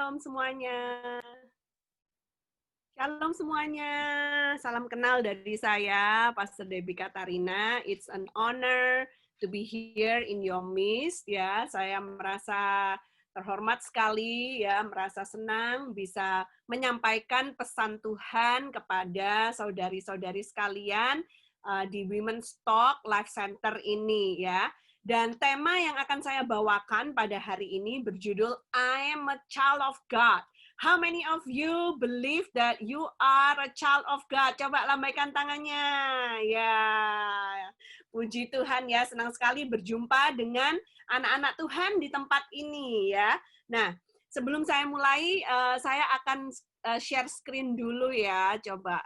Shalom semuanya. Shalom semuanya. Salam kenal dari saya, Pastor Debbie Katarina. It's an honor to be here in your midst. Ya, saya merasa terhormat sekali, ya, merasa senang bisa menyampaikan pesan Tuhan kepada saudari-saudari sekalian di Women's Talk Life Center ini, ya. Dan tema yang akan saya bawakan pada hari ini berjudul I am a child of God. How many of you believe that you are a child of God? Coba lambaikan tangannya. Ya, puji Tuhan ya, senang sekali berjumpa dengan anak-anak Tuhan di tempat ini ya. Nah, sebelum saya mulai, saya akan share screen dulu ya. Coba.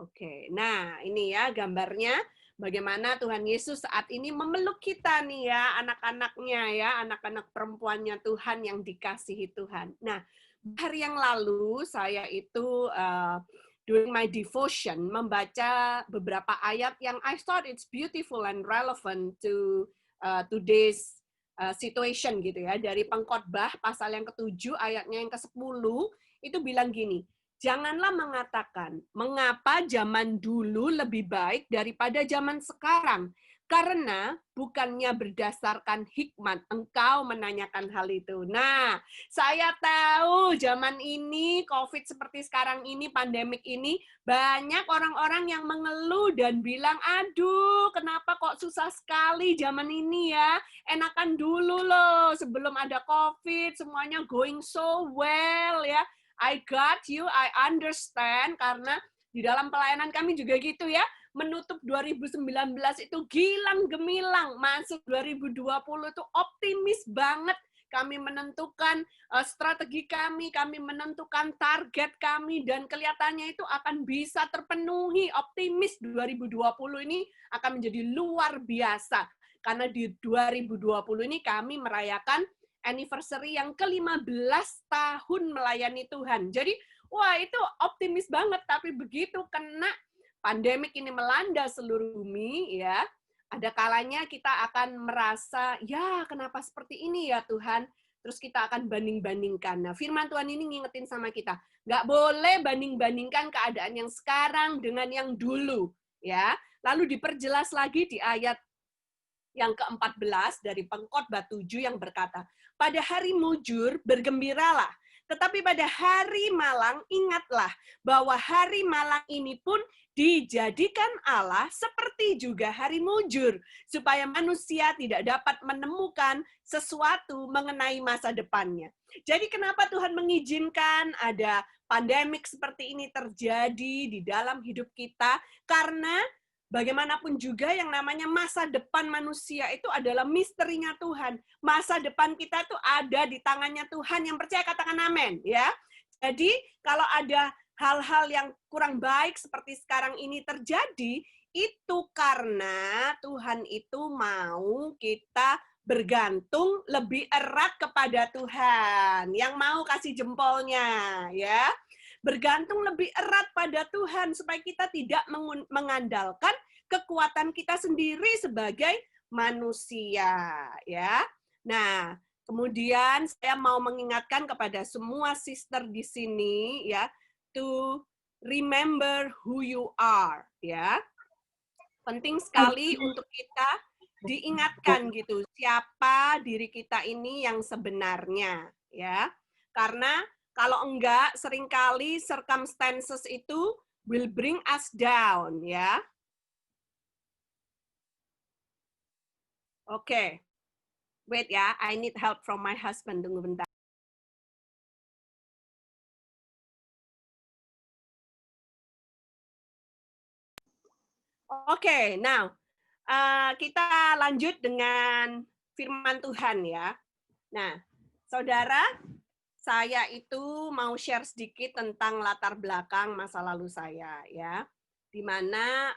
Oke, nah ini ya gambarnya. Bagaimana Tuhan Yesus saat ini memeluk kita nih ya, anak-anaknya ya, anak-anak perempuannya Tuhan yang dikasihi Tuhan. Nah, hari yang lalu saya itu during my devotion membaca beberapa ayat yang I thought it's beautiful and relevant to today's situation gitu ya. Dari Pengkhotbah pasal yang ke-7 ayatnya yang ke-10 itu bilang gini, janganlah mengatakan, mengapa zaman dulu lebih baik daripada zaman sekarang? Karena bukannya berdasarkan hikmat engkau menanyakan hal itu. Nah, saya tahu zaman ini, COVID seperti sekarang ini, pandemik ini, banyak orang-orang yang mengeluh dan bilang, aduh, kenapa kok susah sekali zaman ini ya? Enakan dulu loh, sebelum ada COVID, semuanya going so well ya. I got you, I understand, karena di dalam pelayanan kami juga gitu ya, menutup 2019 itu gilang gemilang, masuk 2020 itu optimis banget, kami menentukan strategi kami menentukan target kami, dan kelihatannya itu akan bisa terpenuhi, optimis 2020 ini akan menjadi luar biasa, karena di 2020 ini kami merayakan anniversary yang ke-15 tahun melayani Tuhan. Jadi, wah itu optimis banget, tapi begitu kena pandemik ini melanda seluruh bumi, ya, ada kalanya kita akan merasa, ya kenapa seperti ini ya Tuhan? Terus kita akan banding-bandingkan. Nah, firman Tuhan ini ngingetin sama kita, nggak boleh banding-bandingkan keadaan yang sekarang dengan yang dulu, ya. Lalu diperjelas lagi di ayat yang ke-14 dari Pengkhotbah 7 yang berkata, pada hari mujur bergembiralah, tetapi pada hari malang ingatlah bahwa hari malang ini pun dijadikan Allah seperti juga hari mujur, supaya manusia tidak dapat menemukan sesuatu mengenai masa depannya. Jadi kenapa Tuhan mengizinkan ada pandemik seperti ini terjadi di dalam hidup kita? Karena bagaimanapun juga yang namanya masa depan manusia itu adalah misterinya Tuhan. Masa depan kita itu ada di tangannya Tuhan. Yang percaya katakan amin, ya. Jadi kalau ada hal-hal yang kurang baik seperti sekarang ini terjadi, itu karena Tuhan itu mau kita bergantung lebih erat kepada Tuhan. Yang mau kasih jempolnya, ya. Bergantung lebih erat pada Tuhan supaya kita tidak mengandalkan kekuatan kita sendiri sebagai manusia, ya. Nah, kemudian saya mau mengingatkan kepada semua sister di sini, ya, to remember who you are, ya. Penting sekali untuk kita diingatkan gitu, siapa diri kita ini yang sebenarnya, ya. Karena kalau enggak, seringkali circumstances itu will bring us down, ya. Oke. Wait ya, I need help from my husband. Tunggu bentar. Oke, now kita lanjut dengan firman Tuhan ya. Nah, saudara, saya itu mau share sedikit tentang latar belakang masa lalu saya ya, di mana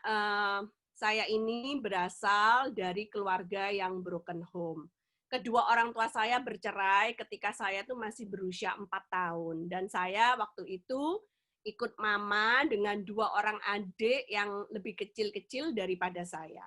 saya ini berasal dari keluarga yang broken home. Kedua orang tua saya bercerai ketika saya tuh masih berusia 4 tahun, dan saya waktu itu ikut mama dengan 2 orang adik yang lebih kecil-kecil daripada saya.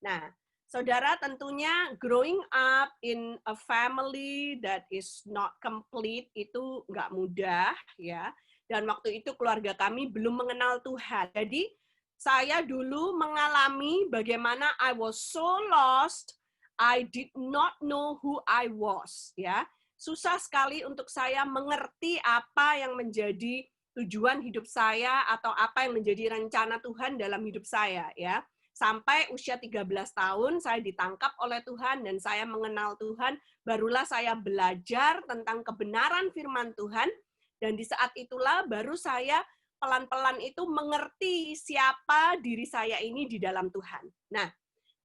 Nah, Saudara, tentunya growing up in a family that is not complete itu nggak mudah ya. Dan waktu itu keluarga kami belum mengenal Tuhan. Jadi saya dulu mengalami bagaimana I was so lost, I did not know who I was ya. Susah sekali untuk saya mengerti apa yang menjadi tujuan hidup saya atau apa yang menjadi rencana Tuhan dalam hidup saya ya. Sampai usia 13 tahun saya ditangkap oleh Tuhan dan saya mengenal Tuhan, barulah saya belajar tentang kebenaran firman Tuhan, dan di saat itulah baru saya pelan-pelan itu mengerti siapa diri saya ini di dalam Tuhan. Nah,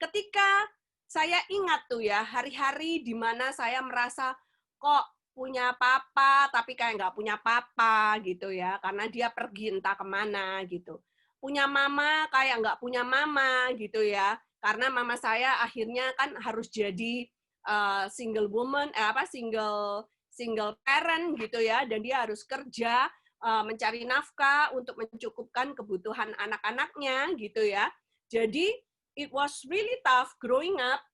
ketika saya ingat tuh ya, hari-hari di mana saya merasa kok punya papa tapi kayak nggak punya papa gitu ya, karena dia pergi entah kemana gitu. Punya mama kayak nggak punya mama gitu ya, karena mama saya akhirnya kan harus jadi single woman, single parent gitu ya, dan dia harus kerja mencari nafkah untuk mencukupkan kebutuhan anak-anaknya gitu ya. Jadi it was really tough growing up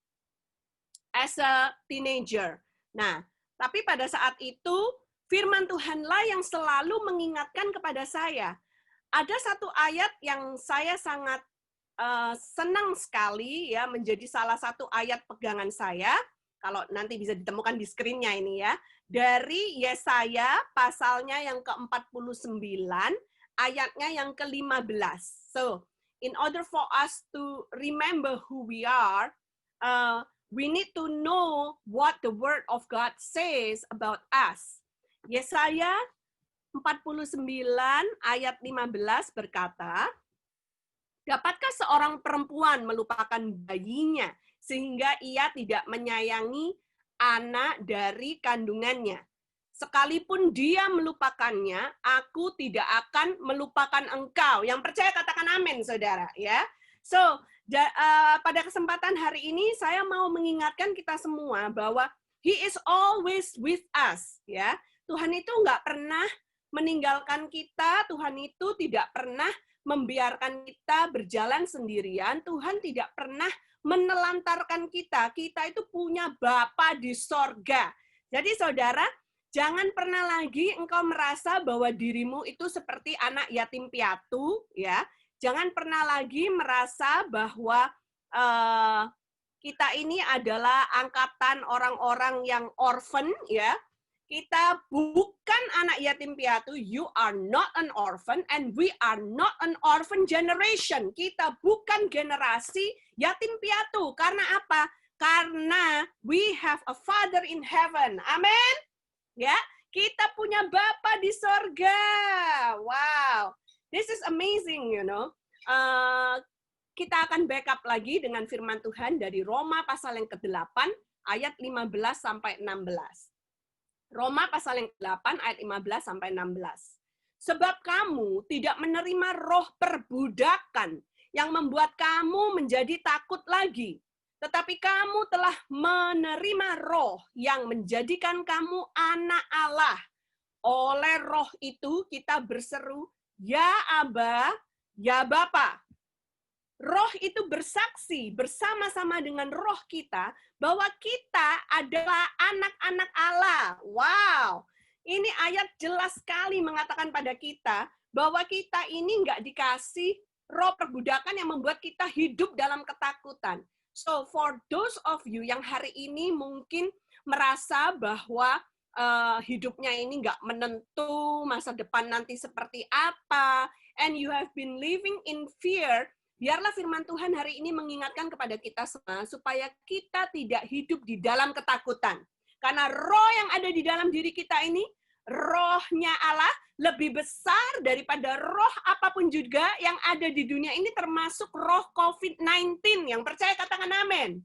as a teenager. Nah, tapi pada saat itu firman Tuhanlah yang selalu mengingatkan kepada saya. Ada satu ayat yang saya sangat senang sekali ya, menjadi salah satu ayat pegangan saya. Kalau nanti bisa ditemukan di screen-nya ini ya. Dari Yesaya pasalnya yang ke-49, ayatnya yang ke-15. So, in order for us to remember who we are, we need to know what the word of God says about us. Yesaya 49 ayat 15 berkata, dapatkah seorang perempuan melupakan bayinya sehingga ia tidak menyayangi anak dari kandungannya? Sekalipun dia melupakannya, aku tidak akan melupakan engkau. Yang percaya katakan amin, saudara. Ya. So, pada kesempatan hari ini saya mau mengingatkan kita semua bahwa He is always with us. Ya, Tuhan itu nggak pernah meninggalkan kita, Tuhan itu tidak pernah membiarkan kita berjalan sendirian, Tuhan tidak pernah menelantarkan kita. Kita itu punya Bapa di sorga. Jadi saudara, jangan pernah lagi engkau merasa bahwa dirimu itu seperti anak yatim piatu, ya. Jangan pernah lagi merasa bahwa kita ini adalah angkatan orang-orang yang orphan, ya. Kita bukan anak yatim piatu, you are not an orphan, and we are not an orphan generation. Kita bukan generasi yatim piatu. Karena apa? Karena we have a Father in heaven. Amin. Ya, kita punya Bapa di sorga. Wow, this is amazing, you know. Kita akan backup lagi dengan firman Tuhan dari Roma pasal yang ke-8, ayat 15 sampai 16. Roma pasal yang ke-8 ayat 15 sampai 16. Sebab kamu tidak menerima roh perbudakan yang membuat kamu menjadi takut lagi, tetapi kamu telah menerima roh yang menjadikan kamu anak Allah. Oleh roh itu kita berseru, ya Aba, ya Bapa. Roh itu bersaksi bersama-sama dengan roh kita bahwa kita adalah anak-anak Allah. Wow, ini ayat jelas sekali mengatakan pada kita bahwa kita ini nggak dikasih roh perbudakan yang membuat kita hidup dalam ketakutan. So, for those of you yang hari ini mungkin merasa bahwa hidupnya ini nggak menentu, masa depan nanti seperti apa, and you have been living in fear, biarlah firman Tuhan hari ini mengingatkan kepada kita semua supaya kita tidak hidup di dalam ketakutan. Karena roh yang ada di dalam diri kita ini, rohnya Allah lebih besar daripada roh apapun juga yang ada di dunia ini, termasuk roh COVID-19. Yang percaya katakan amin.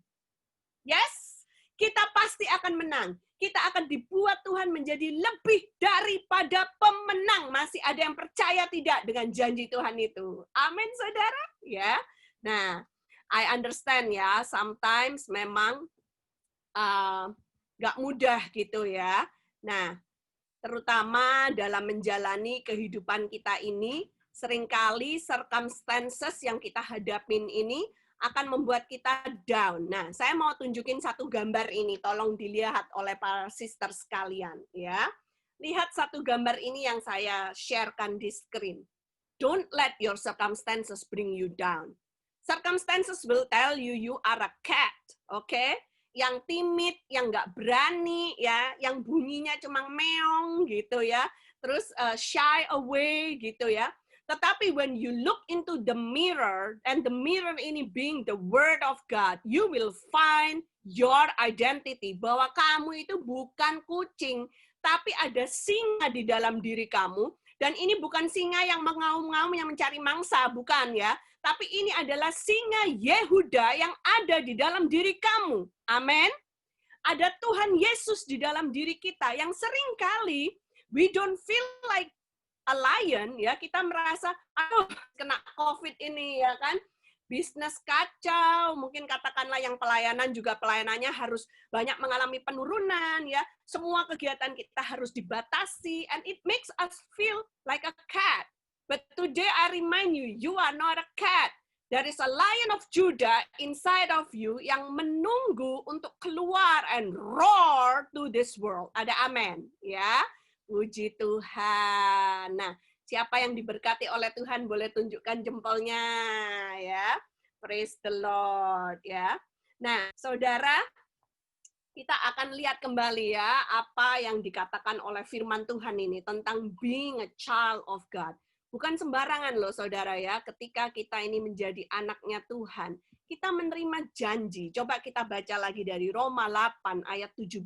Yes, kita pasti akan menang. Kita akan dibuat Tuhan menjadi lebih daripada pemenang. Masih ada yang percaya tidak dengan janji Tuhan itu? Amin, saudara. Ya. Nah, I understand ya. Sometimes memang nggak mudah gitu ya. Nah, terutama dalam menjalani kehidupan kita ini, seringkali circumstances yang kita hadapin ini akan membuat kita down. Nah, saya mau tunjukin satu gambar ini, tolong dilihat oleh para sister sekalian, ya. Lihat satu gambar ini yang saya sharekan di screen. Don't let your circumstances bring you down. Circumstances will tell you you are a cat, okay? Yang timid, yang nggak berani, ya, yang bunyinya cuma meong gitu ya, terus shy away gitu ya. Tetapi when you look into the mirror, and the mirror ini being the word of God, you will find your identity, bahwa kamu itu bukan kucing, tapi ada singa di dalam diri kamu, dan ini bukan singa yang mengaum-ngaum yang mencari mangsa, bukan ya, tapi ini adalah singa Yehuda yang ada di dalam diri kamu. Amin. Ada Tuhan Yesus di dalam diri kita yang seringkali we don't feel like a lion, ya, kita merasa, aduh, kena COVID ini, ya kan, bisnis kacau, mungkin katakanlah yang pelayanan juga pelayanannya harus banyak mengalami penurunan, ya, semua kegiatan kita harus dibatasi, and it makes us feel like a cat. But today I remind you, you are not a cat. There is a lion of Judah inside of you yang menunggu untuk keluar and roar to this world. Ada amin, ya. Puji Tuhan. Nah, siapa yang diberkati oleh Tuhan boleh tunjukkan jempolnya, ya. Praise the Lord, ya. Nah, saudara, kita akan lihat kembali ya apa yang dikatakan oleh firman Tuhan ini tentang being a child of God. Bukan sembarangan loh saudara ya, ketika kita ini menjadi anaknya Tuhan, kita menerima janji. Coba kita baca lagi dari Roma 8 ayat 17.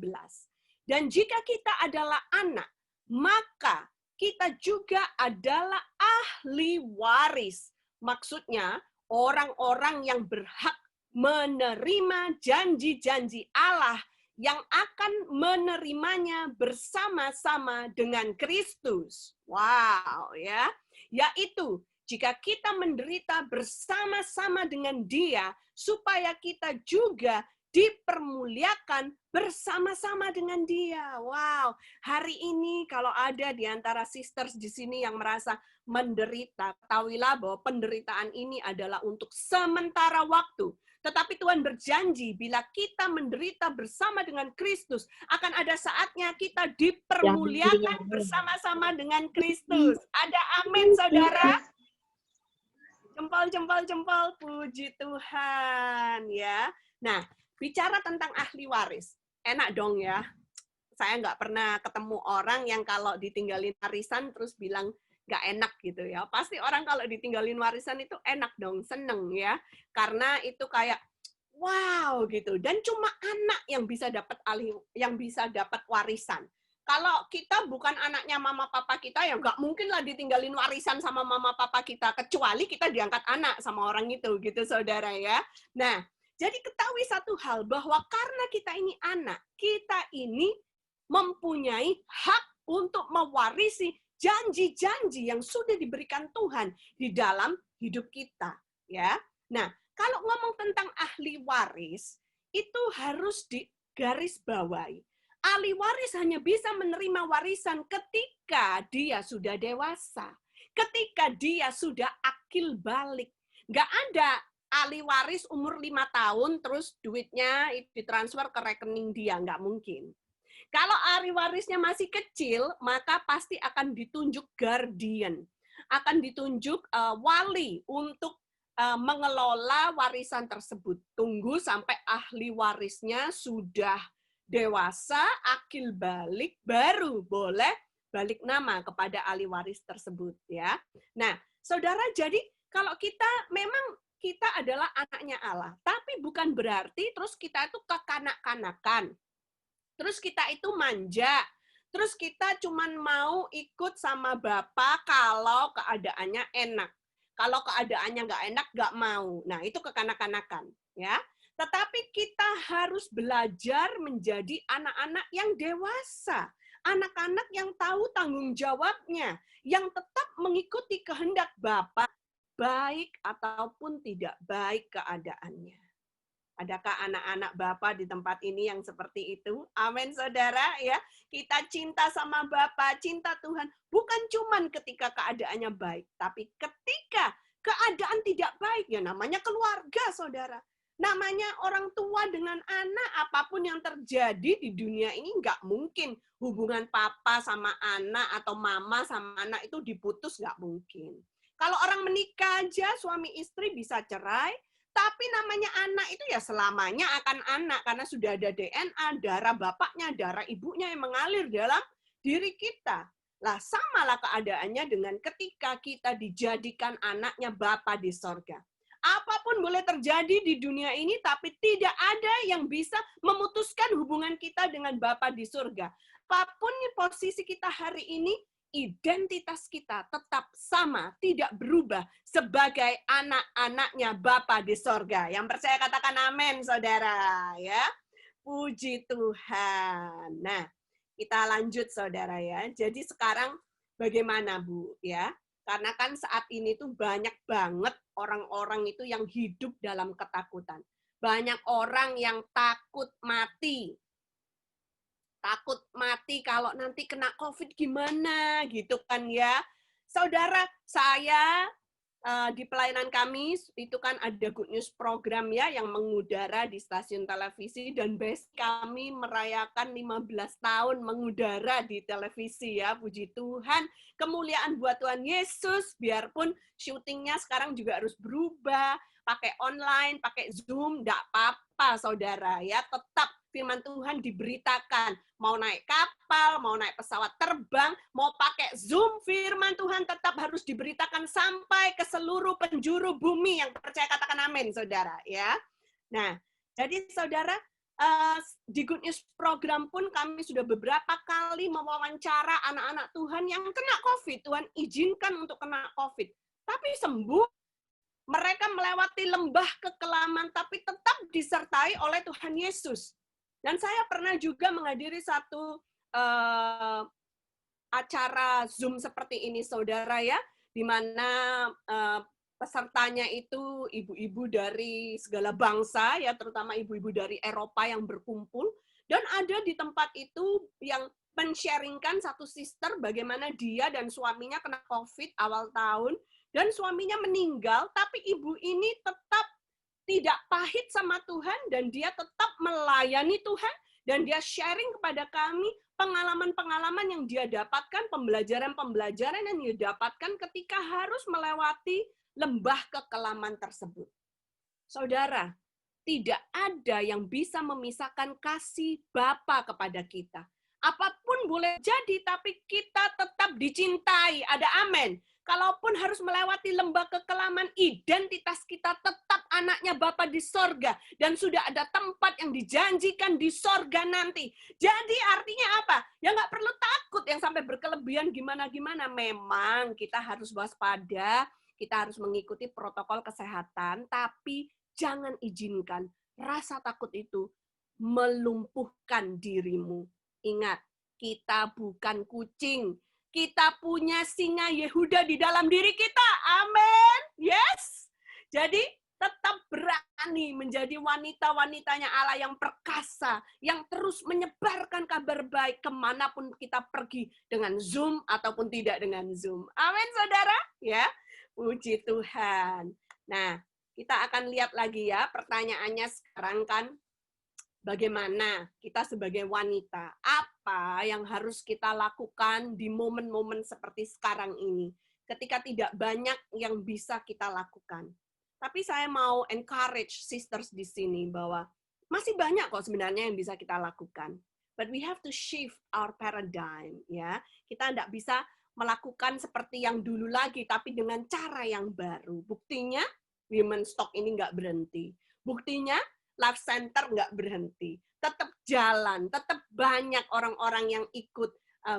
Dan jika kita adalah anak, maka kita juga adalah ahli waris. Maksudnya, orang-orang yang berhak menerima janji-janji Allah yang akan menerimanya bersama-sama dengan Kristus. Wow, ya. Yaitu, jika kita menderita bersama-sama dengan Dia, supaya kita juga dipermuliakan bersama-sama dengan Dia. Wow, hari ini kalau ada di antara sisters di sini yang merasa menderita, ketahuilah bahwa penderitaan ini adalah untuk sementara waktu. Tetapi Tuhan berjanji, bila kita menderita bersama dengan Kristus, akan ada saatnya kita dipermuliakan bersama-sama dengan Kristus. Ada amin, saudara? Jempol, jempol, jempol. Puji Tuhan, ya. Nah, bicara tentang ahli waris, enak dong ya. Saya nggak pernah ketemu orang yang kalau ditinggalin warisan terus bilang nggak enak gitu ya. Pasti orang kalau ditinggalin warisan itu enak dong, seneng ya. Karena itu kayak wow gitu. Dan cuma anak yang bisa dapat warisan. Kalau kita bukan anaknya mama papa kita, ya nggak mungkin lah ditinggalin warisan sama mama papa kita, kecuali kita diangkat anak sama orang itu, gitu saudara ya. Nah, jadi ketahui satu hal, bahwa karena kita ini anak, kita ini mempunyai hak untuk mewarisi janji-janji yang sudah diberikan Tuhan di dalam hidup kita, ya. Nah, kalau ngomong tentang ahli waris, itu harus digarisbawahi. Ahli waris hanya bisa menerima warisan ketika dia sudah dewasa, ketika dia sudah akil balik. Nggak ada ahli waris umur 5 tahun, terus duitnya ditransfer ke rekening dia, nggak mungkin. Kalau ahli warisnya masih kecil, maka pasti akan ditunjuk guardian, akan ditunjuk wali untuk mengelola warisan tersebut. Tunggu sampai ahli warisnya sudah dewasa, akil balik, baru boleh balik nama kepada ahli waris tersebut, ya. Nah, saudara, jadi kalau kita memang kita adalah anaknya Allah, tapi bukan berarti terus kita itu kekanak-kanakan. Terus kita itu manja, terus kita cuman mau ikut sama Bapak kalau keadaannya enak. Kalau keadaannya nggak enak, nggak mau. Nah, itu kekanak-kanakan, ya. Tetapi kita harus belajar menjadi anak-anak yang dewasa. Anak-anak yang tahu tanggung jawabnya, yang tetap mengikuti kehendak Bapa, baik ataupun tidak baik keadaannya. Adakah anak-anak Bapa di tempat ini yang seperti itu? Amin, saudara, ya. Kita cinta sama Bapa, cinta Tuhan, bukan cuman ketika keadaannya baik, tapi ketika keadaan tidak baik, ya namanya keluarga, saudara. Namanya orang tua dengan anak, apapun yang terjadi di dunia ini nggak mungkin hubungan papa sama anak atau mama sama anak itu diputus, nggak mungkin. Kalau orang menikah aja, suami istri bisa cerai, tapi namanya anak itu ya selamanya akan anak, karena sudah ada DNA, darah bapaknya, darah ibunya yang mengalir dalam diri kita. Lah, samalah keadaannya dengan ketika kita dijadikan anaknya Bapa di sorga. Apapun boleh terjadi di dunia ini, tapi tidak ada yang bisa memutuskan hubungan kita dengan Bapa di surga. Apapun posisi kita hari ini, identitas kita tetap sama, tidak berubah sebagai anak-anaknya Bapa di sorga. Yang percaya katakan amin, saudara. Ya, puji Tuhan. Nah, kita lanjut, saudara ya. Jadi sekarang bagaimana, Bu? Ya, karena kan saat ini tuh banyak banget orang-orang itu yang hidup dalam ketakutan. Banyak orang yang takut mati. Takut mati kalau nanti kena COVID gimana gitu kan ya. Saudara, saya di pelayanan kami itu kan ada Good News program ya yang mengudara di stasiun televisi, dan kami merayakan 15 tahun mengudara di televisi ya, puji Tuhan. Kemuliaan buat Tuhan Yesus, biarpun syutingnya sekarang juga harus berubah, pakai online, pakai Zoom, enggak apa-apa saudara ya, tetap firman Tuhan diberitakan. Mau naik kapal, mau naik pesawat terbang, mau pakai Zoom, firman Tuhan tetap harus diberitakan sampai ke seluruh penjuru bumi. Yang percaya katakan amin, saudara. Ya. Nah, jadi saudara, di Good News program pun kami sudah beberapa kali mewawancara anak-anak Tuhan yang kena COVID. Tuhan izinkan untuk kena COVID. Tapi sembuh, mereka melewati lembah kekelaman, tapi tetap disertai oleh Tuhan Yesus. Dan saya pernah juga menghadiri satu acara Zoom seperti ini, saudara ya, di mana pesertanya itu ibu-ibu dari segala bangsa, ya terutama ibu-ibu dari Eropa yang berkumpul, dan ada di tempat itu yang men-sharingkan satu sister bagaimana dia dan suaminya kena COVID awal tahun, dan suaminya meninggal, tapi ibu ini tetap tidak pahit sama Tuhan, dan dia tetap melayani Tuhan, dan dia sharing kepada kami pengalaman-pengalaman yang dia dapatkan, pembelajaran-pembelajaran yang dia dapatkan ketika harus melewati lembah kekelaman tersebut. Saudara, tidak ada yang bisa memisahkan kasih Bapa kepada kita. Apapun boleh jadi, tapi kita tetap dicintai. Ada amin. Kalaupun harus melewati lembah kekelaman, identitas kita tetap anaknya Bapa di sorga. Dan sudah ada tempat yang dijanjikan di sorga nanti. Jadi artinya apa? Ya nggak perlu takut yang sampai berkelebihan gimana-gimana. Memang kita harus waspada, kita harus mengikuti protokol kesehatan, tapi jangan izinkan rasa takut itu melumpuhkan dirimu. Ingat, kita bukan kucing. Kita punya singa Yehuda di dalam diri kita. Amin. Yes. Jadi tetap berani menjadi wanita-wanitanya Allah yang perkasa, yang terus menyebarkan kabar baik kemanapun kita pergi, dengan Zoom ataupun tidak dengan Zoom. Amin, saudara. Ya, puji Tuhan. Nah, kita akan lihat lagi ya, pertanyaannya sekarang kan, bagaimana kita sebagai wanita, apa yang harus kita lakukan di momen-momen seperti sekarang ini, ketika tidak banyak yang bisa kita lakukan. Tapi saya mau encourage sisters di sini bahwa masih banyak kok sebenarnya yang bisa kita lakukan. But we have to shift our paradigm, ya. Kita tidak bisa melakukan seperti yang dulu lagi, tapi dengan cara yang baru. Buktinya, Women's Talk ini nggak berhenti. Buktinya, Life Center nggak berhenti. Tetap jalan, tetap banyak orang-orang yang ikut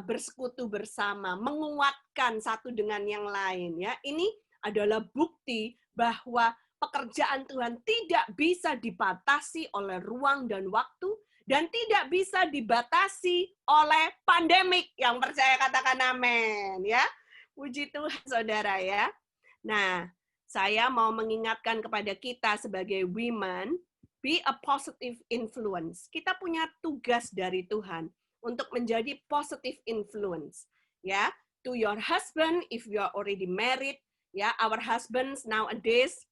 bersekutu bersama, menguatkan satu dengan yang lain. Ya, ini adalah bukti bahwa pekerjaan Tuhan tidak bisa dibatasi oleh ruang dan waktu, dan tidak bisa dibatasi oleh pandemik. Yang percaya katakan amin. Ya, puji Tuhan, saudara ya. Nah, saya mau mengingatkan kepada kita sebagai women, be a positive influence. Kita punya tugas dari Tuhan untuk menjadi positive influence. Ya, to your husband if you are already married, Ya, our husbands nowadays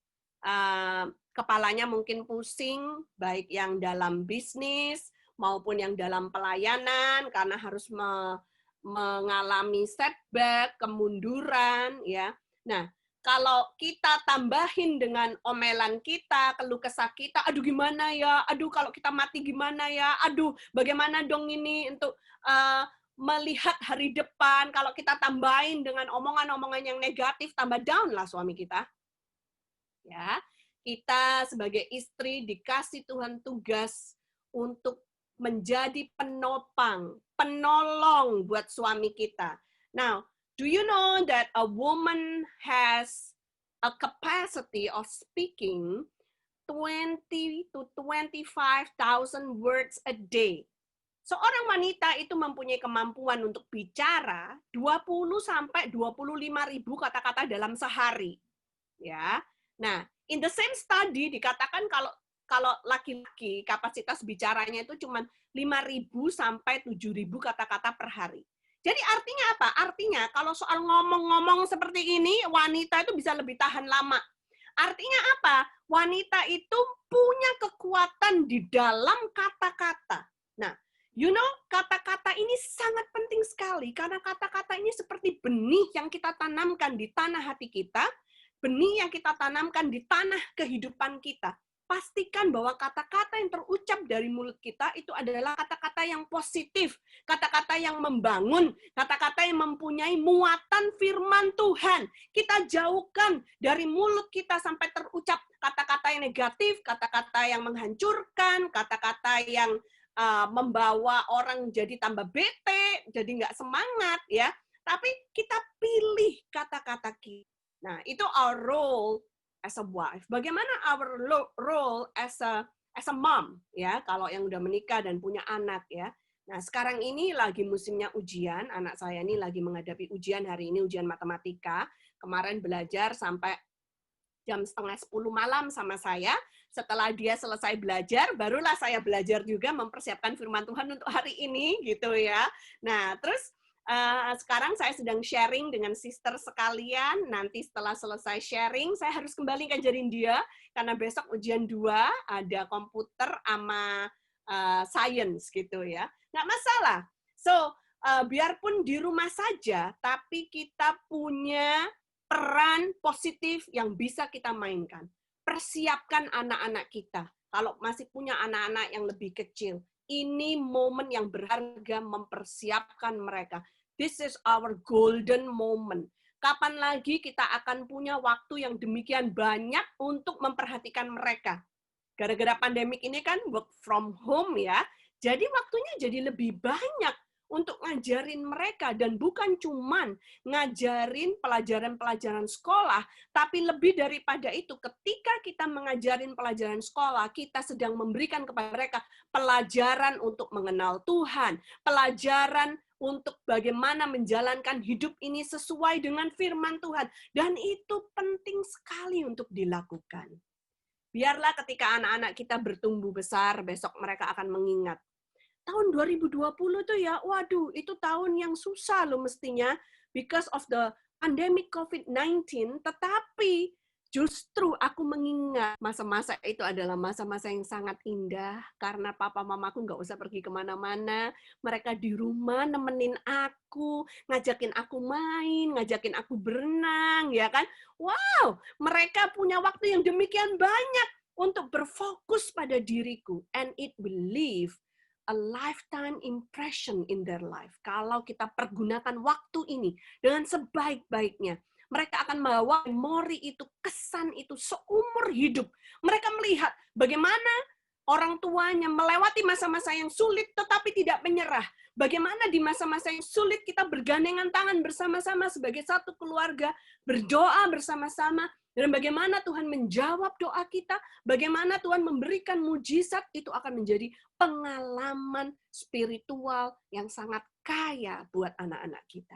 kepalanya mungkin pusing, baik yang dalam bisnis maupun yang dalam pelayanan karena harus mengalami setback, kemunduran, ya. Nah, kalau kita tambahin dengan omelan kita, keluh kesah kita, aduh gimana ya, aduh kalau kita mati gimana ya, aduh bagaimana dong ini untuk melihat hari depan, kalau kita tambahin dengan omongan-omongan yang negatif, tambah down lah suami kita. Ya, kita sebagai istri dikasih Tuhan tugas untuk menjadi penopang, penolong buat suami kita. Now, do you know that a woman has a capacity of speaking 20 to 25,000 words a day? Seorang wanita itu mempunyai kemampuan untuk bicara 20 sampai 25.000 kata-kata dalam sehari. Ya. Nah, in the same study dikatakan kalau laki-laki kapasitas bicaranya itu cuma 5.000 sampai 7.000 kata-kata per hari. Jadi artinya apa? Artinya kalau soal ngomong-ngomong seperti ini, wanita itu bisa lebih tahan lama. Artinya apa? Wanita itu punya kekuatan di dalam kata-kata. Nah, you know, kata-kata ini sangat penting sekali karena kata-kata ini seperti benih yang kita tanamkan di tanah hati kita, benih yang kita tanamkan di tanah kehidupan kita. Pastikan bahwa kata-kata yang terucap dari mulut kita itu adalah kata-kata yang positif, kata-kata yang membangun, kata-kata yang mempunyai muatan firman Tuhan. Kita jauhkan dari mulut kita sampai terucap kata-kata yang negatif, kata-kata yang menghancurkan, kata-kata yang membawa orang jadi tambah bete, jadi nggak semangat, ya. Tapi kita pilih kata-kata kita. Nah, itu our role as a wife. Bagaimana our role as a mom, ya, kalau yang udah menikah dan punya anak, ya. Nah, sekarang ini lagi musimnya ujian, anak saya ini lagi menghadapi ujian hari ini, ujian matematika. Kemarin belajar sampai jam 9:30 malam sama saya. Setelah dia selesai belajar, barulah saya belajar juga mempersiapkan firman Tuhan untuk hari ini, gitu ya. Nah, terus sekarang saya sedang sharing dengan sister sekalian. Nanti setelah selesai sharing, saya harus kembali ngajarin dia, karena besok ujian 2, ada komputer sama science, gitu ya. Nggak masalah. So, biarpun di rumah saja, tapi kita punya peran positif yang bisa kita mainkan. Persiapkan anak-anak kita. Kalau masih punya anak-anak yang lebih kecil, ini momen yang berharga mempersiapkan mereka. This is our golden moment. Kapan lagi kita akan punya waktu yang demikian banyak untuk memperhatikan mereka? Gara-gara pandemik ini kan work from home ya, jadi waktunya jadi lebih banyak untuk ngajarin mereka, dan bukan cuman ngajarin pelajaran-pelajaran sekolah, tapi lebih daripada itu, ketika kita mengajarin pelajaran sekolah, kita sedang memberikan kepada mereka pelajaran untuk mengenal Tuhan, pelajaran untuk bagaimana menjalankan hidup ini sesuai dengan firman Tuhan, dan itu penting sekali untuk dilakukan. Biarlah ketika anak-anak kita bertumbuh besar, besok mereka akan mengingat. Tahun 2020 tuh ya, waduh, itu tahun yang susah loh mestinya, because of the pandemic COVID-19, tetapi justru aku mengingat masa-masa itu adalah masa-masa yang sangat indah, karena papa mamaku nggak usah pergi kemana-mana, mereka di rumah nemenin aku, ngajakin aku main, ngajakin aku berenang, ya kan? Wow, mereka punya waktu yang demikian banyak untuk berfokus pada diriku, and it will leave a lifetime impression in their life. Kalau kita pergunakan waktu ini dengan sebaik-baiknya, mereka akan membawa memori itu, kesan itu seumur hidup. Mereka melihat bagaimana orang tuanya melewati masa-masa yang sulit tetapi tidak menyerah. Bagaimana di masa-masa yang sulit kita bergandengan tangan bersama-sama sebagai satu keluarga, berdoa bersama-sama, dan bagaimana Tuhan menjawab doa kita, bagaimana Tuhan memberikan mujizat, itu akan menjadi pengalaman spiritual yang sangat kaya buat anak-anak kita.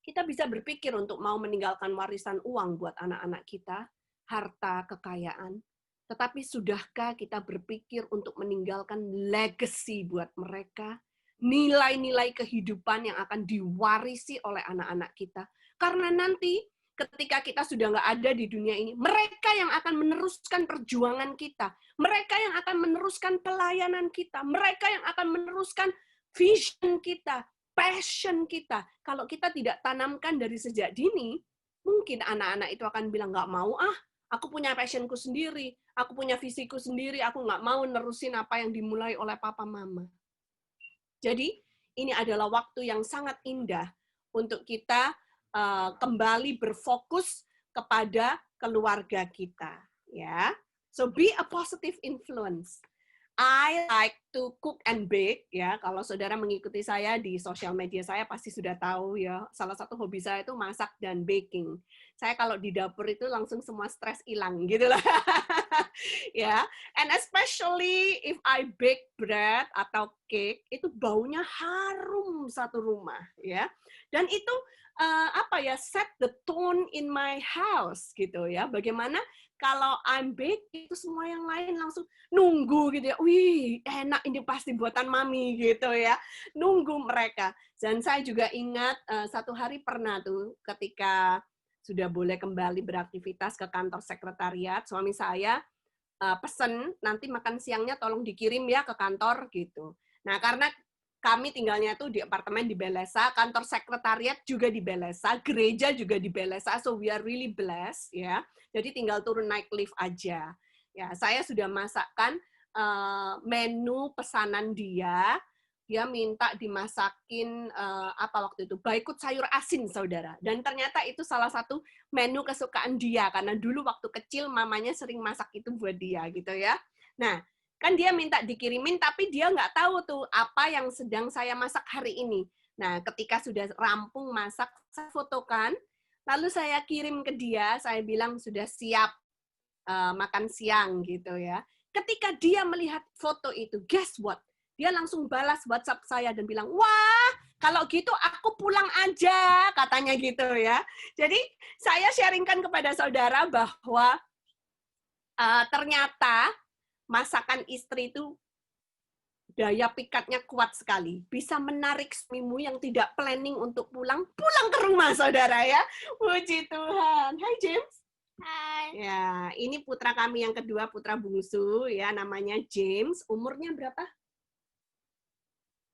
Kita bisa berpikir untuk mau meninggalkan warisan uang buat anak-anak kita, harta, kekayaan, tetapi sudahkah kita berpikir untuk meninggalkan legacy buat mereka, nilai-nilai kehidupan yang akan diwarisi oleh anak-anak kita? Karena nanti ketika kita sudah nggak ada di dunia ini, mereka yang akan meneruskan perjuangan kita, mereka yang akan meneruskan pelayanan kita, mereka yang akan meneruskan vision kita, passion kita. Kalau kita tidak tanamkan dari sejak dini, mungkin anak-anak itu akan bilang, nggak mau aku punya passionku sendiri, aku punya visiku sendiri, aku nggak mau nerusin apa yang dimulai oleh papa mama. Jadi, ini adalah waktu yang sangat indah untuk kita kembali berfokus kepada keluarga kita, ya. So be a positive influence. I like to cook and bake, ya. Kalau saudara mengikuti saya di sosial media saya pasti sudah tahu ya. Salah satu hobi saya itu masak dan baking. Saya kalau di dapur itu langsung semua stres hilang gitu lah. Ya, and especially if I bake bread atau cake, itu baunya harum satu rumah, ya. Dan itu set the tone in my house gitu ya. Bagaimana kalau I'm bake itu semua yang lain langsung nunggu gitu ya. Wih, enak ini pasti buatan mami gitu ya. Nunggu mereka. Dan saya juga ingat satu hari pernah tuh ketika sudah boleh kembali beraktivitas ke kantor sekretariat, suami saya pesen nanti makan siangnya tolong dikirim ya ke kantor gitu. Nah, karena kami tinggalnya tuh di apartemen di Belesa, kantor sekretariat juga di Belesa, gereja juga di Belesa, so we are really blessed ya. Jadi tinggal turun naik lift aja. Ya, saya sudah masakkan menu pesanan dia. Dia minta dimasakin apa waktu itu? Baikut sayur asin, saudara. Dan ternyata itu salah satu menu kesukaan dia karena dulu waktu kecil mamanya sering masak itu buat dia gitu ya. Nah, kan dia minta dikirimin tapi dia nggak tahu tuh apa yang sedang saya masak hari ini. Nah, ketika sudah rampung masak, saya fotokan, lalu saya kirim ke dia, saya bilang sudah siap makan siang gitu ya. Ketika dia melihat foto itu, guess what? Dia langsung balas WhatsApp saya dan bilang, wah, kalau gitu aku pulang aja, katanya gitu ya. Jadi saya sharingkan kepada saudara bahwa ternyata masakan istri itu daya pikatnya kuat sekali. Bisa menarik suamimu yang tidak planning untuk pulang ke rumah, saudara ya. Puji Tuhan. Hai, James. Hai. Ya, ini putra kami yang kedua, putra bungsu, ya, namanya James. Umurnya berapa?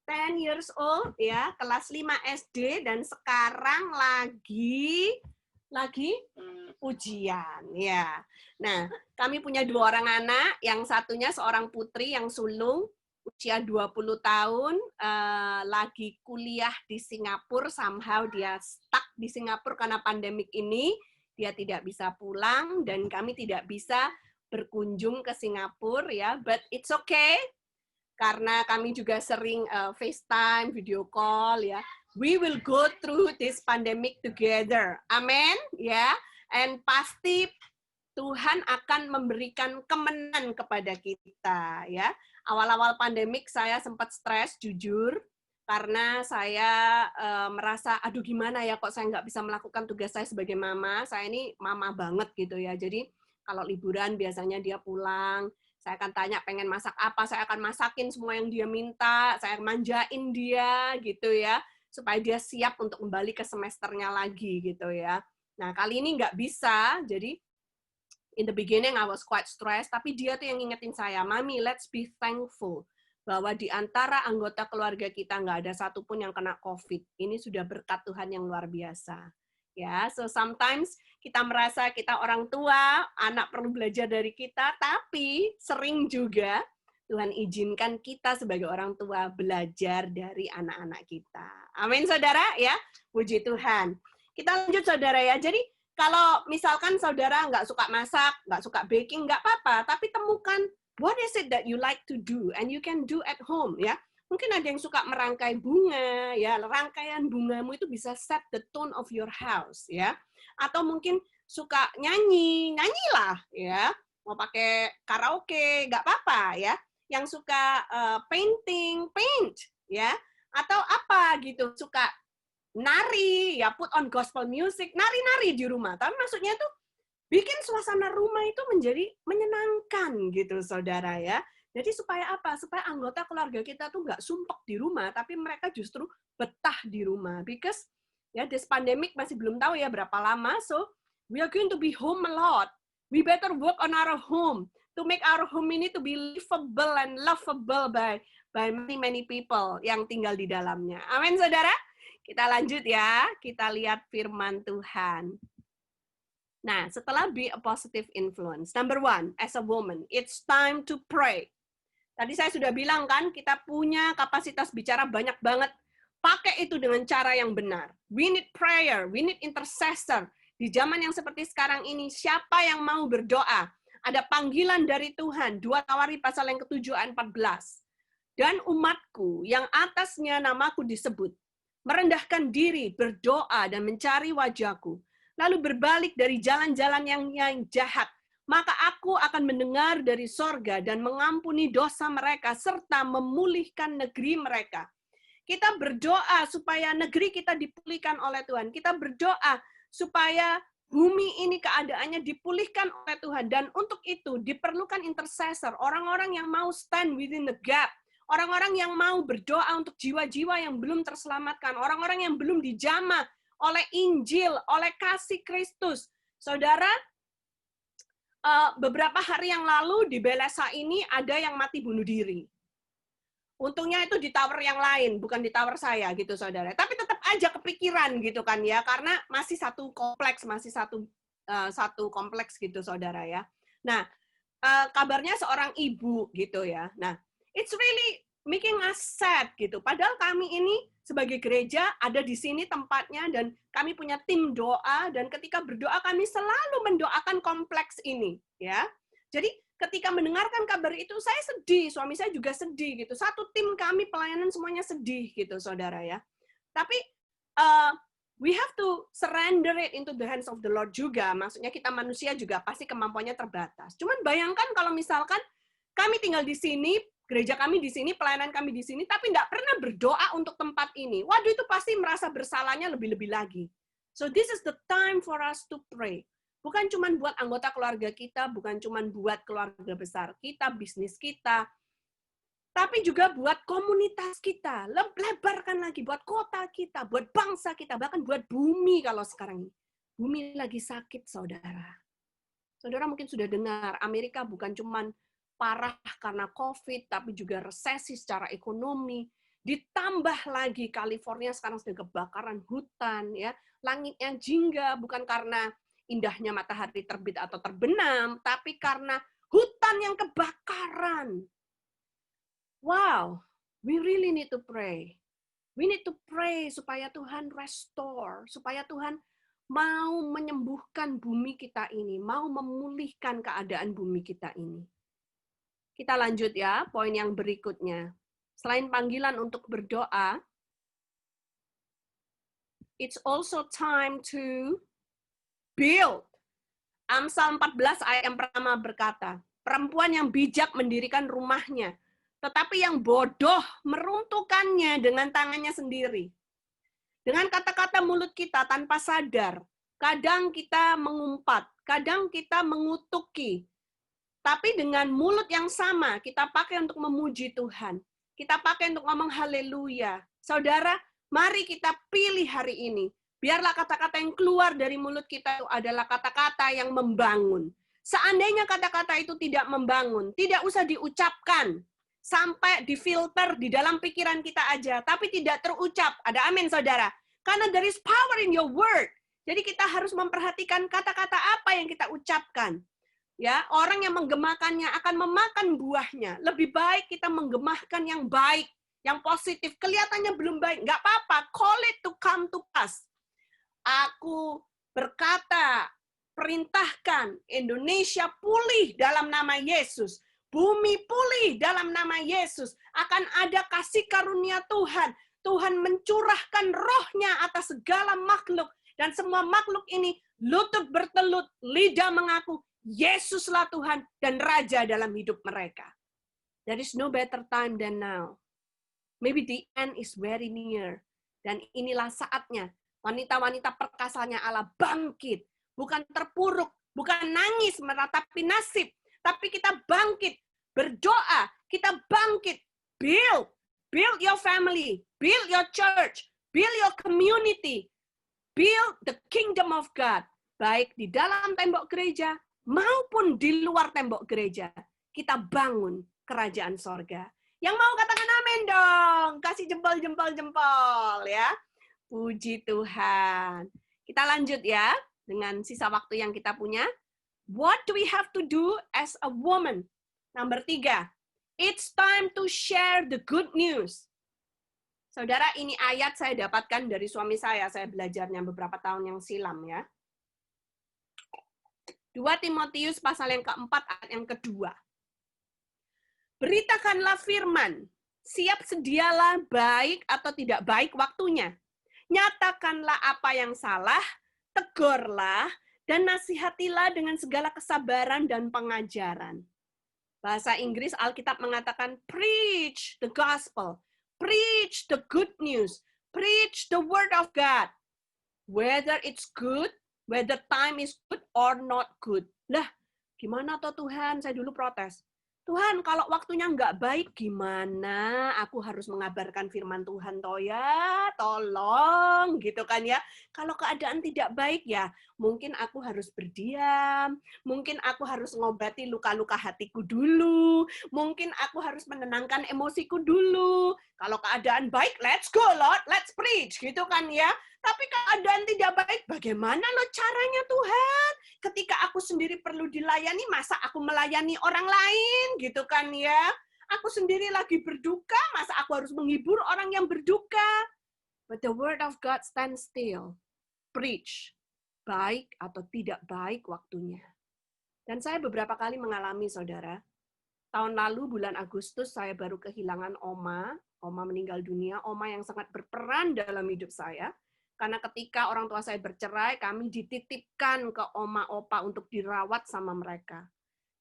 10 years old, ya, kelas 5 SD, dan sekarang lagi ujian, ya. Nah, kami punya 2 orang anak, yang satunya seorang putri yang sulung, usia 20 tahun, lagi kuliah di Singapura, somehow dia stuck di Singapura karena pandemik ini, dia tidak bisa pulang, dan kami tidak bisa berkunjung ke Singapura, ya, but it's okay, karena kami juga sering FaceTime, video call, ya. We will go through this pandemic together. Amen, ya. And pasti Tuhan akan memberikan kemenangan kepada kita, ya. Awal-awal pandemik saya sempat stres, jujur, karena saya merasa, aduh gimana ya kok saya nggak bisa melakukan tugas saya sebagai mama. Saya ini mama banget gitu ya. Jadi kalau liburan biasanya dia pulang, saya akan tanya pengen masak apa, saya akan masakin semua yang dia minta, saya manjain dia gitu ya, supaya dia siap untuk kembali ke semesternya lagi gitu ya. Nah, kali ini nggak bisa, jadi in the beginning I was quite stressed, tapi dia tuh yang ngingetin saya, Mami, let's be thankful bahwa di antara anggota keluarga kita nggak ada satupun yang kena COVID. Ini sudah berkat Tuhan yang luar biasa. Ya, so sometimes kita merasa kita orang tua, anak perlu belajar dari kita, tapi sering juga Tuhan izinkan kita sebagai orang tua belajar dari anak-anak kita. Amin, saudara, ya. Puji Tuhan. Kita lanjut, saudara, ya. Jadi, kalau misalkan saudara nggak suka masak, nggak suka baking, nggak apa-apa, tapi temukan what is it that you like to do and you can do at home, ya. Mungkin ada yang suka merangkai bunga, ya, rangkaian bungamu itu bisa set the tone of your house, ya. Atau mungkin suka nyanyi, nyanyilah, ya. Mau pakai karaoke, nggak apa-apa, ya. Yang suka painting, paint, ya. Atau apa gitu, suka nari, ya, put on gospel music, nari-nari di rumah. Tapi maksudnya tuh bikin suasana rumah itu menjadi menyenangkan gitu, saudara, ya. Jadi supaya apa? Supaya anggota keluarga kita tuh nggak sumpek di rumah, tapi mereka justru betah di rumah. Because ya this pandemic masih belum tahu ya berapa lama, so We are going to be home a lot. We better work on our home to make our home ini to be livable and lovable by many people yang tinggal di dalamnya. Amin, saudara. Kita lanjut ya. Kita lihat firman Tuhan. Nah, setelah be a positive influence. Number 1, as a woman, it's time to pray. Tadi saya sudah bilang kan, kita punya kapasitas bicara banyak banget. Pakai itu dengan cara yang benar. We need prayer, we need intercessor. Di zaman yang seperti sekarang ini, siapa yang mau berdoa? Ada panggilan dari Tuhan, 2 Tawari pasal yang ke-7 ayat 14. Dan umatku yang atasnya namaku disebut, merendahkan diri, berdoa, dan mencari wajahku, lalu berbalik dari jalan-jalan yang jahat, maka aku akan mendengar dari sorga dan mengampuni dosa mereka, serta memulihkan negeri mereka. Kita berdoa supaya negeri kita dipulihkan oleh Tuhan. Kita berdoa supaya bumi ini keadaannya dipulihkan oleh Tuhan. Dan untuk itu diperlukan intercessor, orang-orang yang mau stand within the gap, orang-orang yang mau berdoa untuk jiwa-jiwa yang belum terselamatkan, orang-orang yang belum dijamah oleh Injil, oleh kasih Kristus. Saudara, beberapa hari yang lalu di Belesa ini ada yang mati bunuh diri. Untungnya itu di tower yang lain, bukan di tower saya gitu, saudara. Tapi tetap aja kepikiran gitu kan ya, karena masih satu kompleks, masih satu kompleks gitu, saudara ya. Nah, kabarnya seorang ibu gitu ya. Nah, it's really making us sad gitu. Padahal kami ini sebagai gereja ada di sini tempatnya dan kami punya tim doa dan ketika berdoa kami selalu mendoakan kompleks ini, ya. Jadi ketika mendengarkan kabar itu saya sedih, suami saya juga sedih gitu. Satu tim kami pelayanan semuanya sedih gitu, saudara ya. Tapi we have to surrender it into the hands of the Lord juga. Maksudnya kita manusia juga pasti kemampuannya terbatas. Cuman bayangkan kalau misalkan kami tinggal di sini, gereja kami di sini, pelayanan kami di sini, tapi tidak pernah berdoa untuk tempat ini. Waduh, itu pasti merasa bersalahnya lebih-lebih lagi. So this is the time for us to pray. Bukan cuma buat anggota keluarga kita, bukan cuma buat keluarga besar kita, bisnis kita, tapi juga buat komunitas kita. Lebarkan lagi buat kota kita, buat bangsa kita, bahkan buat bumi kalau sekarang ini. Bumi lagi sakit, saudara. Saudara mungkin sudah dengar, Amerika bukan cuma parah karena COVID, tapi juga resesi secara ekonomi. Ditambah lagi California sekarang sedang kebakaran hutan, ya, langitnya jingga bukan karena indahnya matahari terbit atau terbenam, tapi karena hutan yang kebakaran. Wow, we really need to pray. We need to pray supaya Tuhan restore, supaya Tuhan mau menyembuhkan bumi kita ini, mau memulihkan keadaan bumi kita ini. Kita lanjut ya, poin yang berikutnya. Selain panggilan untuk berdoa, it's also time to build. Amsal 14 ayat yang pertama berkata, perempuan yang bijak mendirikan rumahnya, tetapi yang bodoh meruntuhkannya dengan tangannya sendiri. Dengan kata-kata mulut kita tanpa sadar, kadang kita mengumpat, kadang kita mengutuki, tapi dengan mulut yang sama kita pakai untuk memuji Tuhan. Kita pakai untuk ngomong haleluya. Saudara, mari kita pilih hari ini. Biarlah kata-kata yang keluar dari mulut kita itu adalah kata-kata yang membangun. Seandainya kata-kata itu tidak membangun, tidak usah diucapkan. Sampai difilter di dalam pikiran kita aja, tapi tidak terucap. Ada amin, saudara. Karena there is power in your word. Jadi kita harus memperhatikan kata-kata apa yang kita ucapkan. Ya, orang yang menggemakannya akan memakan buahnya. Lebih baik kita menggemahkan yang baik, yang positif. Kelihatannya belum baik, nggak apa-apa. Call it to come to pass. Aku berkata, perintahkan Indonesia pulih dalam nama Yesus. Bumi pulih dalam nama Yesus. Akan ada kasih karunia Tuhan. Tuhan mencurahkan rohnya atas segala makhluk. Dan semua makhluk ini lutut bertelut, lidah mengaku, Yesuslah Tuhan dan Raja dalam hidup mereka. There is no better time than now. Maybe the end is very near. Dan inilah saatnya wanita-wanita perkasanya Allah bangkit. Bukan terpuruk, bukan nangis meratapi nasib. Tapi kita bangkit, berdoa, kita bangkit. Build your family, build your church, build your community, build the kingdom of God. baik di dalam tembok gereja maupun di luar tembok gereja. Kita bangun kerajaan sorga. Yang mau katakan amin dong. Kasih jempol ya. Puji Tuhan. Kita lanjut ya dengan sisa waktu yang kita punya. What do we have to do as a woman? Nomor 3. It's time to share the good news. Saudara, ini ayat saya dapatkan dari suami saya. Saya belajarnya beberapa tahun yang silam ya. 2 Timotius pasal yang keempat ayat yang kedua. Beritakanlah firman. Siap sedialah baik atau tidak baik waktunya. Nyatakanlah apa yang salah, tegurlah, dan nasihatilah dengan segala kesabaran dan pengajaran. Bahasa Inggris Alkitab mengatakan, preach the gospel, preach the good news, preach the word of God. Whether it's good, whether time is good or not good. Lah, gimana toh Tuhan? Saya dulu protes. Tuhan, kalau waktunya nggak baik, gimana? Aku harus mengabarkan firman Tuhan, toh ya, tolong, gitu kan ya. Kalau keadaan tidak baik ya, mungkin aku harus berdiam, mungkin aku harus ngobati luka-luka hatiku dulu, mungkin aku harus menenangkan emosiku dulu. Kalau keadaan baik, let's go Lord, let's preach, gitu kan ya. Tapi keadaan tidak baik, bagaimana loh caranya Tuhan? Ketika aku sendiri perlu dilayani, masa aku melayani orang lain, gitu kan ya? Aku sendiri lagi berduka, masa aku harus menghibur orang yang berduka? But the word of God stands still. Preach. Baik atau tidak baik waktunya. Dan saya beberapa kali mengalami, saudara. Tahun lalu, bulan Agustus, saya baru kehilangan oma. Oma meninggal dunia. Oma yang sangat berperan dalam hidup saya. Karena ketika orang tua saya bercerai, kami dititipkan ke oma opa untuk dirawat sama mereka.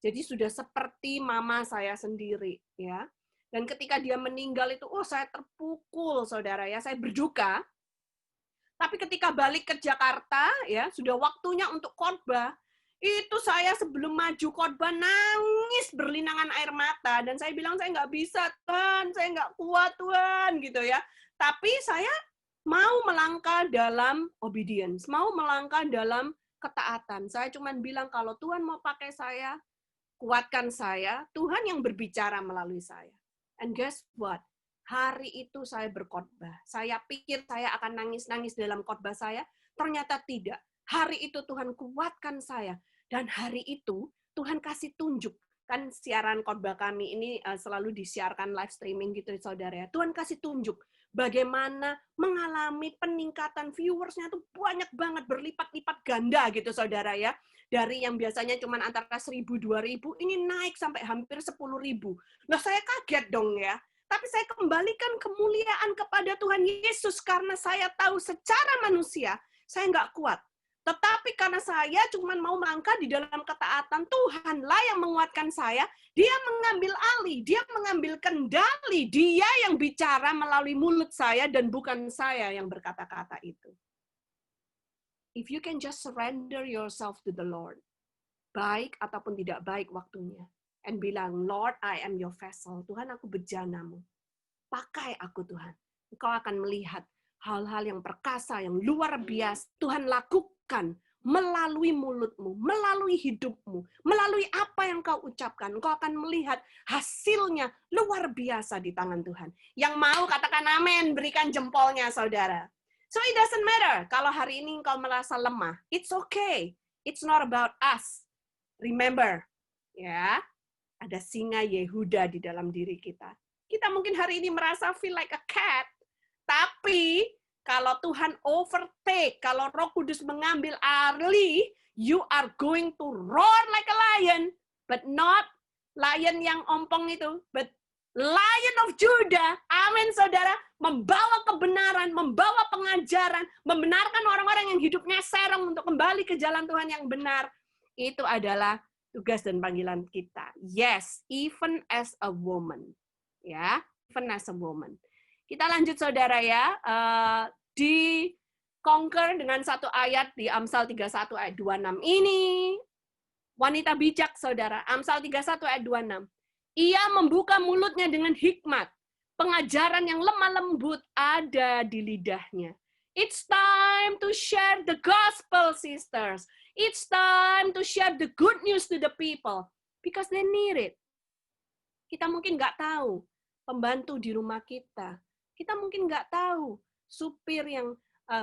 Jadi sudah seperti mama saya sendiri, ya. Dan ketika dia meninggal itu, saya terpukul, saudara ya. Saya berduka. Tapi ketika balik ke Jakarta, ya sudah waktunya untuk khotbah. Itu saya sebelum maju khotbah nangis berlinangan air mata. Dan saya bilang, saya nggak bisa, Tuhan. Saya nggak kuat, Tuhan. Gitu ya. Tapi saya mau melangkah dalam obedience, mau melangkah dalam ketaatan. Saya cuma bilang kalau Tuhan mau pakai saya, kuatkan saya, Tuhan yang berbicara melalui saya. And guess what? Hari itu saya berkhotbah. Saya pikir saya akan nangis-nangis dalam khotbah saya, ternyata tidak. Hari itu Tuhan kuatkan saya. Dan hari itu Tuhan kasih tunjuk. Kan siaran khotbah kami ini selalu disiarkan live streaming gitu, saudara ya. Tuhan kasih tunjuk bagaimana mengalami peningkatan viewersnya tuh banyak banget, berlipat-lipat ganda gitu, saudara ya. Dari yang biasanya cuma antara 1.000-2.000, ini naik sampai hampir 10.000. Nah, saya kaget dong ya. Tapi saya kembalikan kemuliaan kepada Tuhan Yesus karena saya tahu secara manusia saya nggak kuat. Tetapi karena saya cuma mau melangkah di dalam ketaatan, Tuhanlah yang menguatkan saya. Dia mengambil alih, dia mengambil kendali. Dia yang bicara melalui mulut saya dan bukan saya yang berkata-kata itu. If you can just surrender yourself to the Lord, baik ataupun tidak baik waktunya, and bilang, Lord, I am your vessel. Tuhan, aku bejanamu. Pakai aku, Tuhan. Engkau akan melihat hal-hal yang perkasa, yang luar biasa. Tuhan lakukan melalui mulutmu, melalui hidupmu, melalui apa yang kau ucapkan. Engkau akan melihat hasilnya luar biasa di tangan Tuhan. Yang mau katakan amin, berikan jempolnya, saudara. So it doesn't matter kalau hari ini engkau merasa lemah. It's okay. It's not about us. Remember, ya, ada singa Yehuda di dalam diri kita. Kita mungkin hari ini merasa feel like a cat, tapi kalau Tuhan overtake, kalau Roh Kudus mengambil alih, you are going to roar like a lion, but not lion yang ompong itu, but Lion of Judah, amin saudara, membawa kebenaran, membawa pengajaran, membenarkan orang-orang yang hidupnya serong untuk kembali ke jalan Tuhan yang benar. Itu adalah tugas dan panggilan kita. Yes, even as a woman. Ya, even as a woman. Kita lanjut saudara ya, di conquer dengan satu ayat di Amsal 31 ayat 26 ini. Wanita bijak saudara, Amsal 31 ayat 26. Ia membuka mulutnya dengan hikmat. Pengajaran yang lemah lembut ada di lidahnya. It's time to share the gospel, sisters. It's time to share the good news to the people because they need it. Kita mungkin nggak tahu pembantu di rumah kita. Kita mungkin nggak tahu supir yang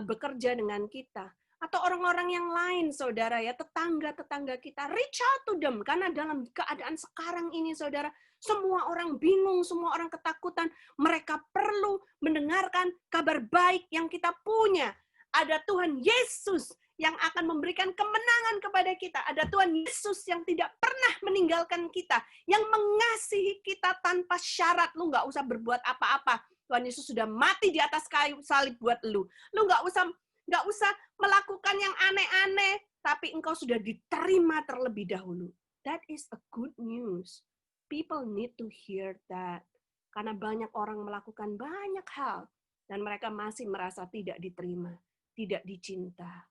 bekerja dengan kita. Atau orang-orang yang lain, saudara ya, tetangga-tetangga kita. Reach out to them. Karena dalam keadaan sekarang ini, saudara, semua orang bingung, semua orang ketakutan. Mereka perlu mendengarkan kabar baik yang kita punya. Ada Tuhan Yesus yang akan memberikan kemenangan kepada kita. Ada Tuhan Yesus yang tidak pernah meninggalkan kita. Yang mengasihi kita tanpa syarat. Lu nggak usah berbuat apa-apa. Tuhan Yesus sudah mati di atas kayu salib buat lu. Lu nggak usah melakukan yang aneh-aneh, tapi engkau sudah diterima terlebih dahulu. That is a good news. People need to hear that. Karena banyak orang melakukan banyak hal, dan mereka masih merasa tidak diterima, tidak dicinta,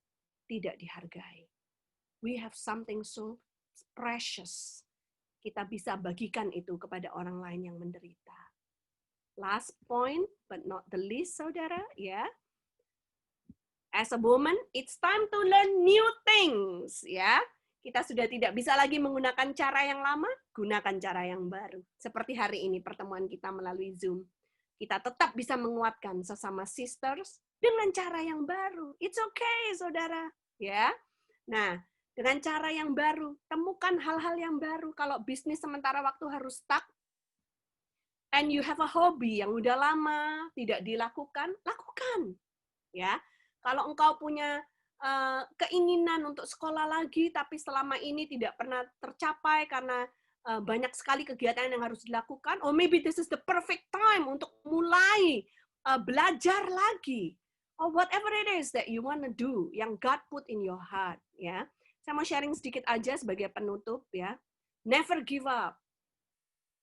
tidak dihargai. We have something so precious. Kita bisa bagikan itu kepada orang lain yang menderita. Last point, but not the least, saudara, ya. As a woman, it's time to learn new things, ya. Kita sudah tidak bisa lagi menggunakan cara yang lama, gunakan cara yang baru. Seperti hari ini pertemuan kita melalui Zoom. Kita tetap bisa menguatkan sesama sisters dengan cara yang baru. It's okay, saudara, ya. Nah, dengan cara yang baru, temukan hal-hal yang baru. Kalau bisnis sementara waktu harus stuck, and you have a hobby yang udah lama tidak dilakukan, lakukan, ya. Kalau engkau punya keinginan untuk sekolah lagi, tapi selama ini tidak pernah tercapai karena banyak sekali kegiatan yang harus dilakukan, or maybe this is the perfect time untuk mulai belajar lagi, or whatever it is that you want to do, yang God put in your heart, ya. Saya mau sharing sedikit aja sebagai penutup, ya. Never give up.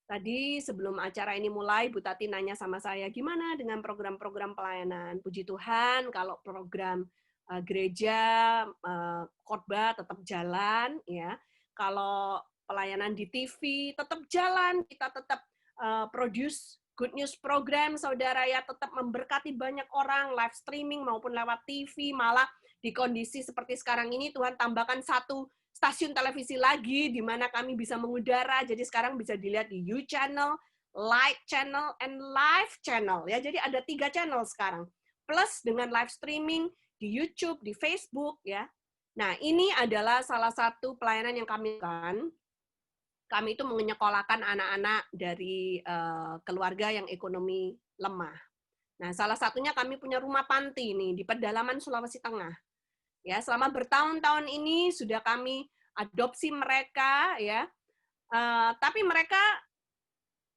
Tadi sebelum acara ini mulai, Bu Tati nanya sama saya, gimana dengan program-program pelayanan? Puji Tuhan, kalau program gereja, khotbah tetap jalan, ya. Kalau pelayanan di TV tetap jalan, kita tetap produce good news program, saudara ya, tetap memberkati banyak orang, live streaming maupun lewat TV, malah di kondisi seperti sekarang ini, Tuhan tambahkan satu stasiun televisi lagi di mana kami bisa mengudara. Jadi sekarang bisa dilihat di U Channel, Light Channel, and Live Channel. Ya, jadi ada 3 channel sekarang. Plus dengan live streaming di YouTube, di Facebook, ya. Nah, ini adalah salah satu pelayanan yang kami lakukan. Kami itu menyekolahkan anak-anak dari keluarga yang ekonomi lemah. Nah, salah satunya kami punya rumah panti nih di pedalaman Sulawesi Tengah. Ya, selama bertahun-tahun ini sudah kami adopsi mereka, ya, tapi mereka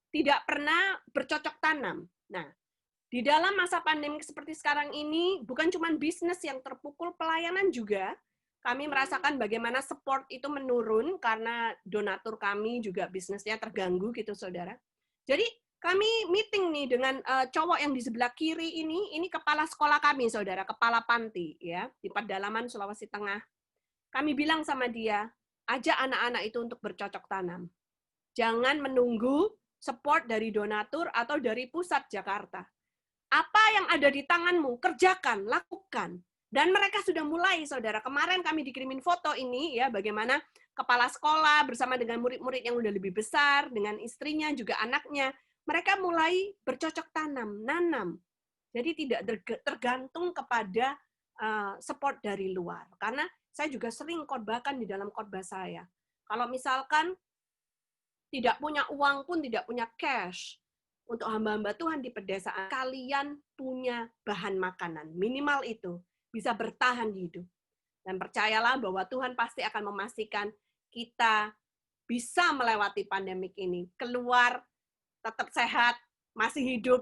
tidak pernah bercocok tanam. Nah, di dalam masa pandemi seperti sekarang ini, bukan cuma bisnis yang terpukul, pelayanan juga. Kami merasakan bagaimana support itu menurun karena donatur kami juga bisnisnya terganggu gitu, saudara. Jadi kami meeting nih dengan cowok yang di sebelah kiri ini kepala sekolah kami, saudara, kepala panti, ya, di pedalaman Sulawesi Tengah. Kami bilang sama dia, ajak anak-anak itu untuk bercocok tanam. Jangan menunggu support dari donatur atau dari pusat Jakarta. Apa yang ada di tanganmu, kerjakan, lakukan. Dan mereka sudah mulai, saudara. Kemarin kami dikirimin foto ini, ya, bagaimana kepala sekolah bersama dengan murid-murid yang udah lebih besar, dengan istrinya, juga anaknya, mereka mulai bercocok tanam, nanam. Jadi tidak tergantung kepada support dari luar. Karena saya juga sering khotbahkan di dalam khotbah saya. Kalau misalkan tidak punya uang pun, tidak punya cash, untuk hamba-hamba Tuhan di pedesaan, kalian punya bahan makanan. Minimal itu, bisa bertahan hidup. Dan percayalah bahwa Tuhan pasti akan memastikan kita bisa melewati pandemik ini, keluar tetap sehat, masih hidup,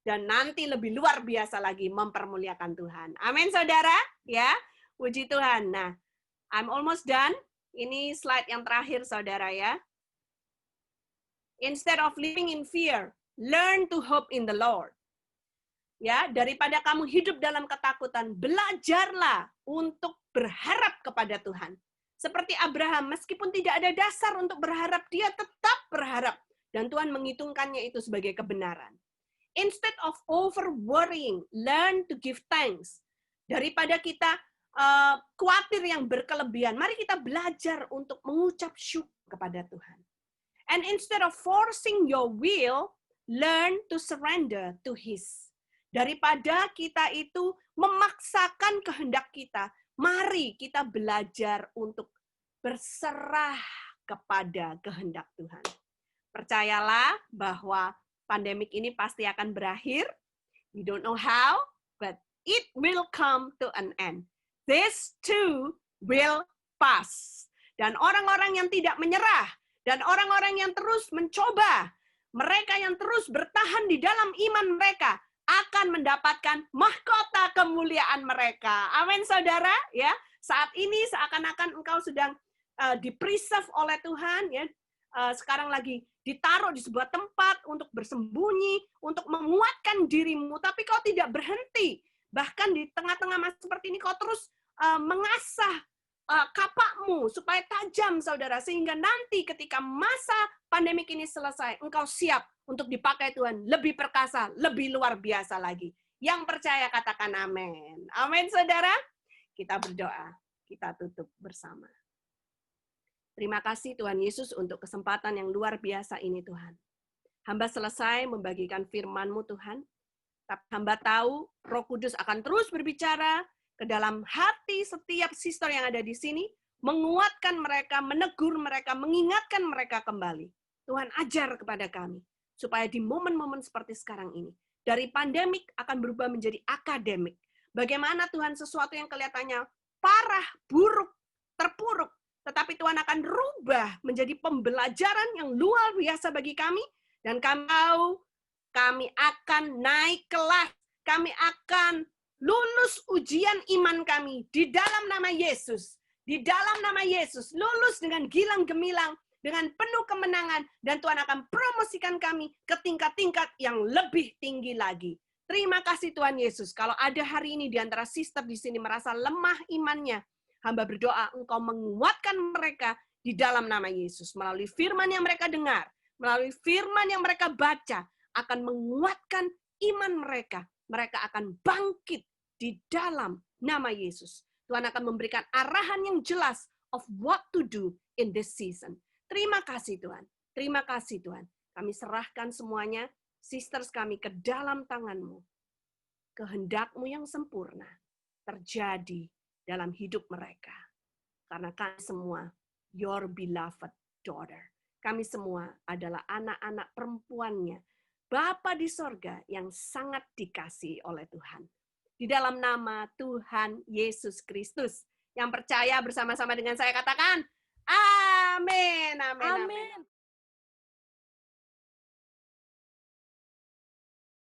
dan nanti lebih luar biasa lagi mempermuliakan Tuhan. Amin, saudara. Ya, puji Tuhan. Nah, I'm almost done. Ini slide yang terakhir, saudara ya. Instead of living in fear, learn to hope in the Lord. Ya, daripada kamu hidup dalam ketakutan, belajarlah untuk berharap kepada Tuhan. Seperti Abraham, meskipun tidak ada dasar untuk berharap, dia tetap berharap. Dan Tuhan menghitungkannya itu sebagai kebenaran. Instead of over worrying, learn to give thanks. Daripada kita khawatir yang berkelebihan, mari kita belajar untuk mengucap syukur kepada Tuhan. And instead of forcing your will, learn to surrender to His. Daripada kita itu memaksakan kehendak kita, mari kita belajar untuk berserah kepada kehendak Tuhan. Percayalah bahwa pandemik ini pasti akan berakhir. We don't know how, but it will come to an end. This too will pass. Dan orang-orang yang tidak menyerah, dan orang-orang yang terus mencoba, mereka yang terus bertahan di dalam iman mereka, akan mendapatkan mahkota kemuliaan mereka. Amin, saudara. Ya, saat ini seakan-akan engkau sedang di-preserve oleh Tuhan, ya. Sekarang lagi ditaruh di sebuah tempat untuk bersembunyi, untuk menguatkan dirimu, tapi kau tidak berhenti. Bahkan di tengah-tengah masa seperti ini, kau terus mengasah kapakmu supaya tajam, saudara, sehingga nanti ketika masa pandemik ini selesai, engkau siap untuk dipakai Tuhan lebih perkasa, lebih luar biasa lagi. Yang percaya katakan amin. Amin, saudara. Kita berdoa, kita tutup bersama. Terima kasih Tuhan Yesus untuk kesempatan yang luar biasa ini, Tuhan. Hamba selesai membagikan firman-Mu, Tuhan. Tapi hamba tahu Roh Kudus akan terus berbicara ke dalam hati setiap sister yang ada di sini, menguatkan mereka, menegur mereka, mengingatkan mereka kembali. Tuhan ajar kepada kami, supaya di momen-momen seperti sekarang ini, dari pandemik akan berubah menjadi akademik. Bagaimana Tuhan sesuatu yang kelihatannya parah, buruk, terpuruk, tetapi Tuhan akan rubah menjadi pembelajaran yang luar biasa bagi kami, dan kami tahu kami akan naik kelas, kami akan lulus ujian iman kami di dalam nama Yesus. Di dalam nama Yesus, lulus dengan gilang gemilang, dengan penuh kemenangan, dan Tuhan akan promosikan kami ke tingkat-tingkat yang lebih tinggi lagi. Terima kasih Tuhan Yesus. Kalau ada hari ini di antara sister di sini merasa lemah imannya, hamba berdoa Engkau menguatkan mereka di dalam nama Yesus. Melalui firman yang mereka dengar, melalui firman yang mereka baca, akan menguatkan iman mereka. Mereka akan bangkit di dalam nama Yesus. Tuhan akan memberikan arahan yang jelas of what to do in this season. Terima kasih Tuhan. Terima kasih Tuhan. Kami serahkan semuanya, sisters kami, ke dalam tangan-Mu. Kehendak-Mu yang sempurna terjadi dalam hidup mereka. Karena kami semua, your beloved daughter. Kami semua adalah anak-anak perempuannya, Bapa di sorga yang sangat dikasihi oleh Tuhan. Di dalam nama Tuhan Yesus Kristus. Yang percaya bersama-sama dengan saya katakan, amin, amin, amin.